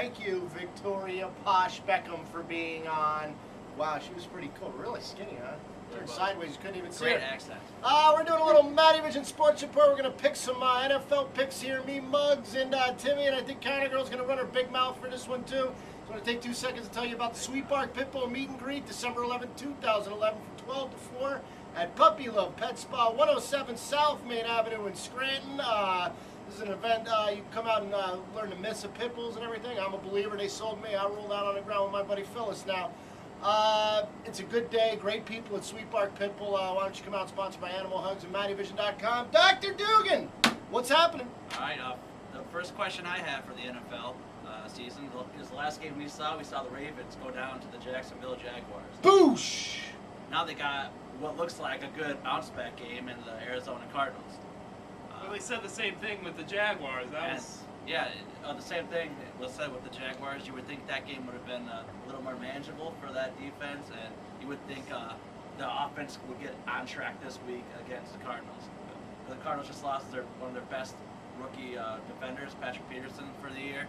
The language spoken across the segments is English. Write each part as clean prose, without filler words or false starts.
Thank you, Victoria Posh Beckham, for being on. Wow, she was pretty cool. Really skinny, huh? Turned sideways, you couldn't even see her. Great accent. We're doing a little Mattyvision Sports Report. We're going to pick some NFL picks here. Me, Muggs, and Timmy, and I think Counter Girl's going to run her big mouth for this one, too. So I'm going to take 2 seconds to tell you about the Sweet Bark Pitbull Meet and Greet, December 11, 2011, from 12 to 4 at Puppy Love Pet Spa, 107 South Main Avenue in Scranton. This is an event you can come out and learn the myths of pit bulls and everything. I'm a believer. They sold me. I rolled out on the ground with my buddy Phyllis now. It's a good day. Great people at Sweet Bark Pitbull. Why don't you come out, sponsored by Animal Hugs and Mattyvison.com. Dr. Duggan, what's happening? All right. The first question I have for the NFL season is the last game we saw the Ravens go down to the Jacksonville Jaguars. Boosh! Now they got what looks like a good bounce-back game in the Arizona Cardinals. Well, they said the same thing with the Jaguars. The same thing was said with the Jaguars. You would think that game would have been a little more manageable for that defense, and you would think the offense would get on track this week against the Cardinals. The Cardinals just lost one of their best rookie defenders, Patrick Peterson, for the year.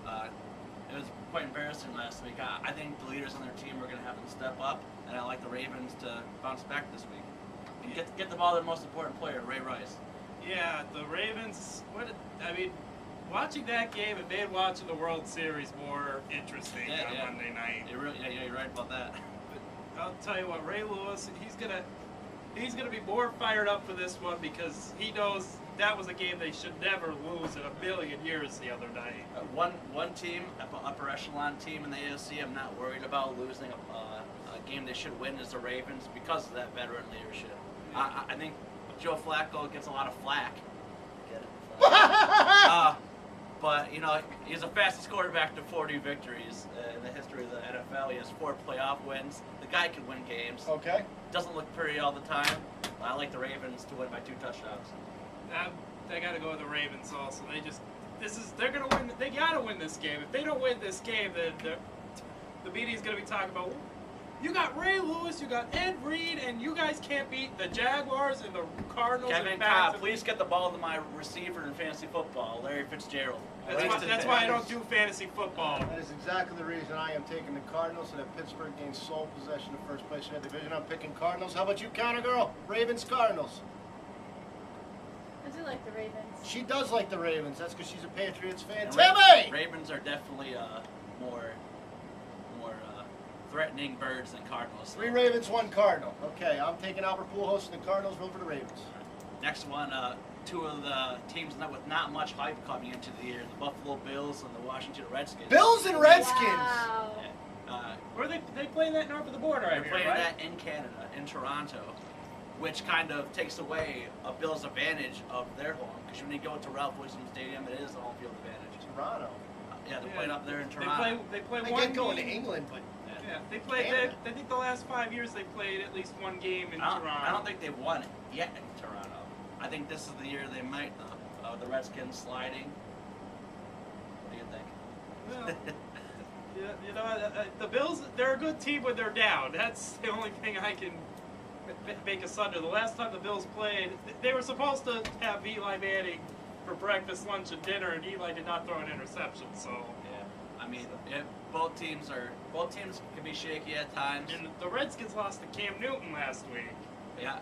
It was quite embarrassing last week. I think the leaders on their team are going to have to step up, and I like the Ravens to bounce back this week. And get the ball to their most important player, Ray Rice. Yeah, the Ravens. Watching that game, it made watching the World Series more interesting on Monday night. You're right about that. But I'll tell you what, Ray Lewis, he's gonna be more fired up for this one because he knows that was a game they should never lose in a million years the other night. One team, upper echelon team in the AFC, I'm not worried about losing a game they should win is the Ravens because of that veteran leadership. Yeah. I think Joe Flacco gets a lot of flack. Get it? But, you know, he's the fastest quarterback to 40 victories in the history of the NFL. He has 4 playoff wins. The guy can win games. Okay. Doesn't look pretty all the time. I like the Ravens to win by 2 touchdowns. They got to go with the Ravens also. They're going to win. They got to win this game. If they don't win this game, then the media's going to be talking about, you got Ray Lewis, you got Ed Reed, and you guys can't beat the Jaguars and the Cardinals. Kevin Cobb, please get the ball to my receiver in fantasy football, Larry Fitzgerald. That's why I don't do fantasy football. That is exactly the reason I am taking the Cardinals, so that Pittsburgh gains sole possession of first place in that division. I'm picking Cardinals. How about you, Counter Girl? Ravens, Cardinals. I do like the Ravens. She does like the Ravens. That's because she's a Patriots fan. And Timmy! Ravens are definitely more threatening birds than Cardinals. 3 Ravens, 1 Cardinal. Okay, I'm taking Albert Pujols and the Cardinals. Roll for the Ravens. Next one, 2 of the teams with not much hype coming into the year: the Buffalo Bills and the Washington Redskins. Bills and Redskins. Wow. Where they playing that north of the border? They're playing that in Canada, in Toronto, which kind of takes away a Bills' advantage of their home. Because when you go to Ralph Wilson Stadium, it is a home field advantage. Toronto. They're playing up there in Toronto. They play I one get going to game. England, but Yeah, they played. I think the last 5 years they played at least one game in Toronto. I don't think they've won it yet in Toronto. I think this is the year they might. The Redskins sliding. What do you think? Well, the Bills, they're a good team when they're down. That's the only thing I can make asunder. The last time the Bills played, they were supposed to have Eli Manning for breakfast, lunch, and dinner, and Eli did not throw an interception. So yeah, I mean, both teams can be shaky at times. And the Redskins lost to Cam Newton last week. Yeah.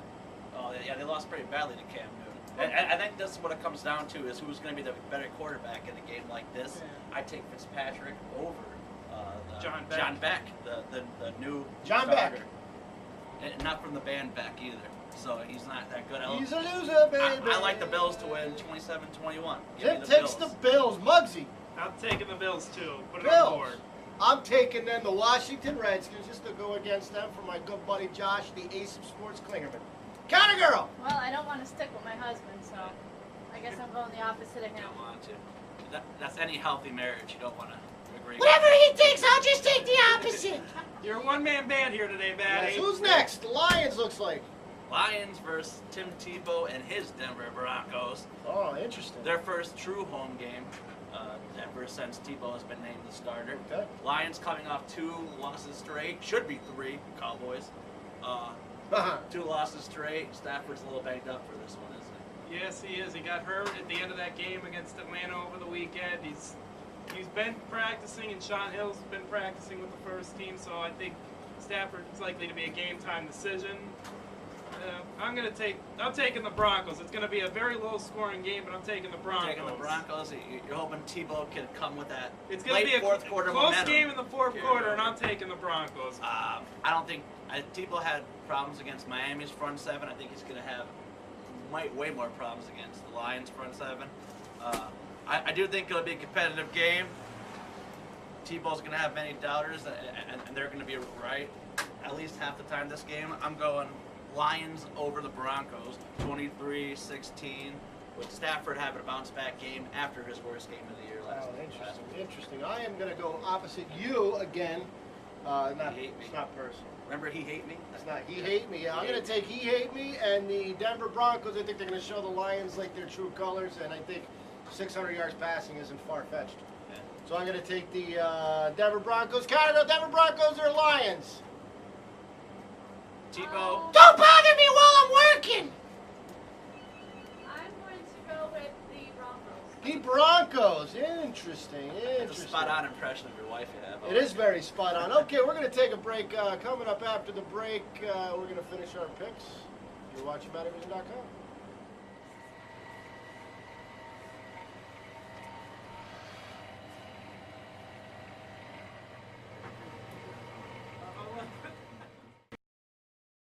Oh, yeah, they lost pretty badly to Cam Newton. And I think this is what it comes down to, is who's going to be the better quarterback in a game like this. Yeah. I take Fitzpatrick over John Beck, the new John starter. Beck. And not from the band Beck either. So he's not that good. He's a loser, baby. I like the Bills to win 27-21. Tim takes the Bills. Muggsy. I'm taking the Bills too. Put it Bills. on board. I'm taking then the Washington Redskins just to go against them for my good buddy Josh, the ace of sports, Klingerman. Counter Girl. Well, I don't want to stick with my husband, so I guess I'm going the opposite of You him. don't want to. That's any healthy marriage. You don't want to agree. Whatever he thinks, I'll just take the opposite. You're a one-man band here today, Matty. Yes, who's next? The Lions, looks like. Lions versus Tim Tebow and his Denver Broncos. Oh, interesting. Their first true home game ever since Tebow has been named the starter. Okay. Lions coming off 2 losses straight. Should be 3, Cowboys. 2 losses straight. Stafford's a little banged up for this one, isn't he? Yes, he is. He got hurt at the end of that game against Atlanta over the weekend. He's been practicing, and Sean Hill's been practicing with the first team, so I think Stafford is likely to be a game-time decision. I'm taking the Broncos. It's going to be a very low-scoring game, but I'm taking the Broncos. Taking the Broncos. You're hoping Tebow can come with that It's going to be a fourth quarter close momentum. game in the fourth quarter, and I'm taking the Broncos. I don't think Tebow had problems against Miami's front seven. I think he's going to have way more problems against the Lions front seven. I do think it'll be a competitive game. Tebow's going to have many doubters, and they're going to be right at least half the time this game. I'm going Lions over the Broncos, 23-16, with Stafford having a bounce-back game after his worst game of the year last week. Interesting. I am going to go opposite you again. It's not personal. Remember, he hate me? It's not. He hate me. I'm going to take he hate me, and the Denver Broncos. I think they're going to show the Lions like their true colors, and I think 600 yards passing isn't far-fetched. Yeah. So I'm going to take the Denver Broncos. Canada, Denver Broncos or Lions? Tebow. Don't bother me while I'm working! I'm going to go with the Broncos. The Broncos. Interesting. That's a spot-on impression of your wife you have. It is very spot on. Okay, we're going to take a break. Coming up after the break, we're going to finish our picks. You're watching Mattyvison.com.